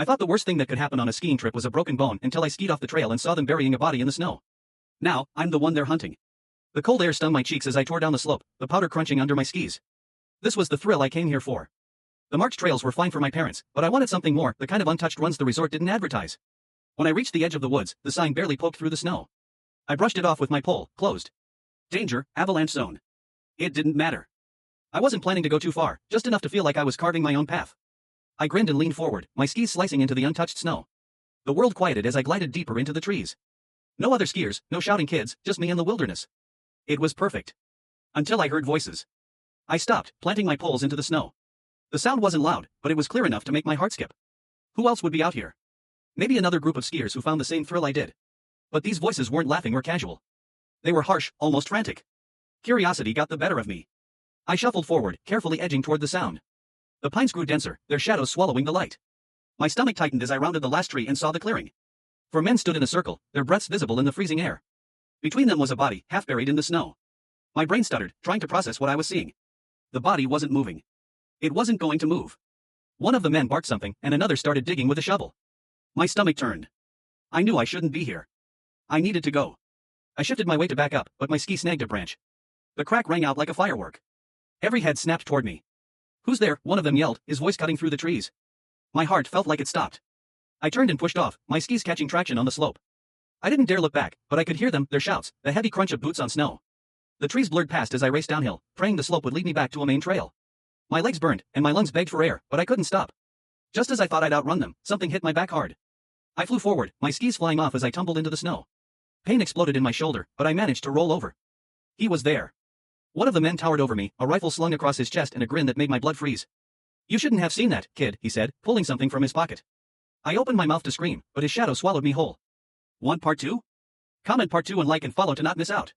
I thought the worst thing that could happen on a skiing trip was a broken bone until I skied off the trail and saw them burying a body in the snow. Now, I'm the one they're hunting. The cold air stung my cheeks as I tore down the slope, the powder crunching under my skis. This was the thrill I came here for. The marked trails were fine for my parents, but I wanted something more, the kind of untouched runs the resort didn't advertise. When I reached the edge of the woods, the sign barely poked through the snow. I brushed it off with my pole, closed. Danger, avalanche zone. It didn't matter. I wasn't planning to go too far, just enough to feel like I was carving my own path. I grinned and leaned forward, my skis slicing into the untouched snow. The world quieted as I glided deeper into the trees. No other skiers, no shouting kids, just me in the wilderness. It was perfect. Until I heard voices. I stopped, planting my poles into the snow. The sound wasn't loud, but it was clear enough to make my heart skip. Who else would be out here? Maybe another group of skiers who found the same thrill I did. But these voices weren't laughing or casual. They were harsh, almost frantic. Curiosity got the better of me. I shuffled forward, carefully edging toward the sound. The pines grew denser, their shadows swallowing the light. My stomach tightened as I rounded the last tree and saw the clearing. 4 men stood in a circle, their breaths visible in the freezing air. Between them was a body, half buried in the snow. My brain stuttered, trying to process what I was seeing. The body wasn't moving. It wasn't going to move. One of the men barked something, and another started digging with a shovel. My stomach turned. I knew I shouldn't be here. I needed to go. I shifted my weight to back up, but my ski snagged a branch. The crack rang out like a firework. Every head snapped toward me. "Who's there?" one of them yelled, his voice cutting through the trees. My heart felt like it stopped. I turned and pushed off, my skis catching traction on the slope. I didn't dare look back, but I could hear them, their shouts, the heavy crunch of boots on snow. The trees blurred past as I raced downhill, praying the slope would lead me back to a main trail. My legs burned, and my lungs begged for air, but I couldn't stop. Just as I thought I'd outrun them, something hit my back hard. I flew forward, my skis flying off as I tumbled into the snow. Pain exploded in my shoulder, but I managed to roll over. He was there. One of the men towered over me, a rifle slung across his chest and a grin that made my blood freeze. "You shouldn't have seen that, kid," he said, pulling something from his pocket. I opened my mouth to scream, but his shadow swallowed me whole. Want part 2? Comment part 2 and like and follow to not miss out.